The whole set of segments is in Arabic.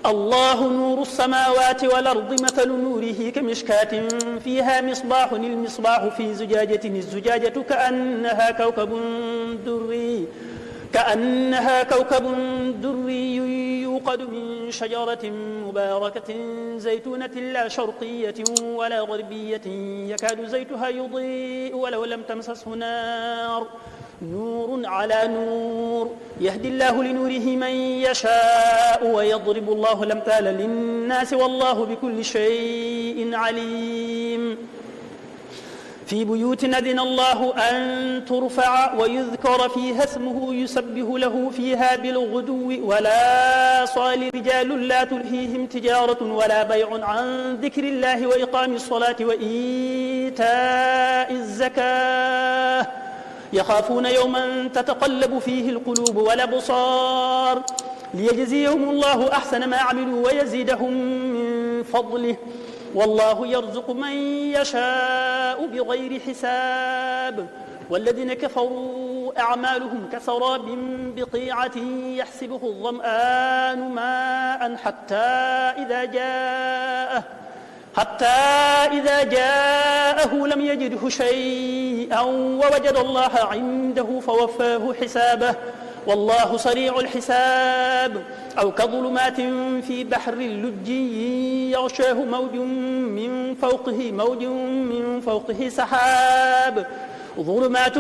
الله نور السماوات والأرض مثل نوره كمشكاة فيها مصباح المصباح في زجاجة الزجاجة كأنها كوكب دري يوقد من شجرة مباركة زيتونة لا شرقية ولا غربية يكاد زيتها يضيء ولو لم تمسسه نار نور على نور يهدي الله لنوره من يشاء ويضرب الله الأمثال للناس والله بكل شيء عليم في بيوت أذن الله أن ترفع ويذكر فيها اسمه يسبح له فيها بالغدو ولا صال رجال لا تلهيهم تجارة ولا بيع عن ذكر الله وإقام الصلاة وإيتاء الزكاة يخافون يوما تتقلب فيه القلوب والأبصار ليجزيهم الله أحسن ما عملوا ويزيدهم من فضله والله يرزق من يشاء بغير حساب والذين كفروا أعمالهم كسراب بقيعة يحسبه الظمآن ماء حتى إذا جاءه لم يجده شيئا ووجد الله عنده فوفاه حسابه والله سريع الحساب أو كظلمات في بحر لجي يغشاه موج من فوقه سحاب ظلمات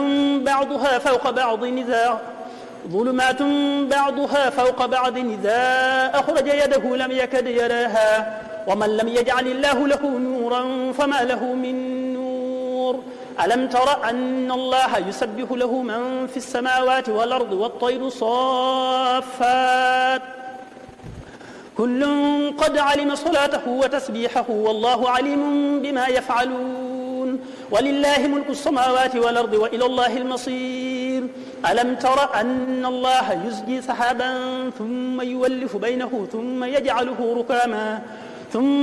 بعضها فوق بعض إذا أخرج يده لم يكد يراها ومن لم يجعل الله له نورا فما له من نور ألم تر أن الله يسبح له من في السماوات والأرض والطير صافات كل قد علم صلاته وتسبيحه والله عليم بما يفعلون ولله ملك السماوات والأرض وإلى الله المصير ألم تر أن الله يزجي سحابا ثم يولف بينه ثم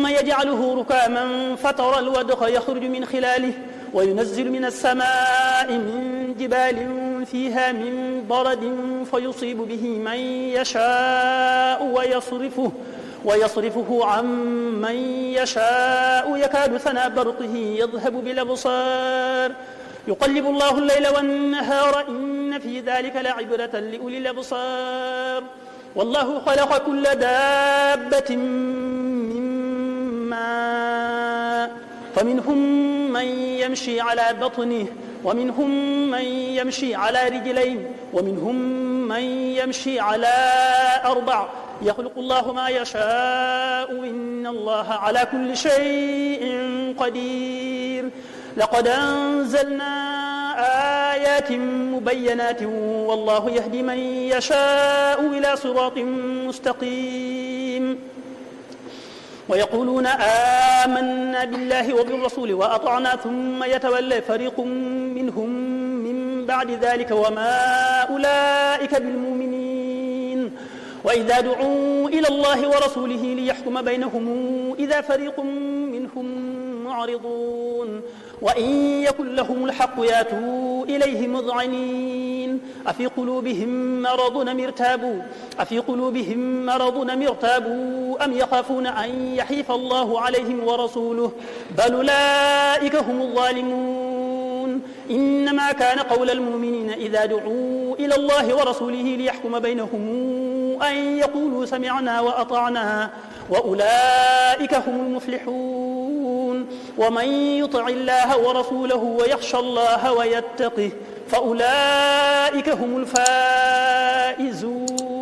يجعله ركاما فترى الودق يخرج من خلاله وينزل من السماء من جبال فيها من برد فيصيب به من يشاء ويصرفه عن من يشاء يكاد ثنا برقه يذهب بالأبصار يقلب الله الليل والنهار إن في ذلك لعبرة لأولي الأبصار والله خلق كل دابة من ماء فمنهم من يمشي على بطنه ومنهم من يمشي على رجلين ومنهم من يمشي على 4 يخلق الله ما يشاء إن الله على كل شيء قدير لقد أنزلنا آيات مبينات والله يهدي من يشاء إلى صراط مستقيم ويقولون آمنا بالله وبالرسول وأطعنا ثم يتولى فريق منهم من بعد ذلك وما أولئك بالمؤمنين وإذا دعوا إلى الله ورسوله ليحكم بينهم إذا فريق منهم معرضون وإن يكن لهم الحق ياتوا إليه مذعنين أفي قلوبهم مرض أم ارتابوا أم يخافون أن يحيف الله عليهم ورسوله بل أولئك هم الظالمون إنما كان قول المؤمنين إذا دعوا إلى الله ورسوله ليحكم بينهم أن يقولوا سمعنا وأطعنا وأولئك هم المفلحون ومن يطع الله ورسوله ويخشى الله ويتقه فأولئك هم الفائزون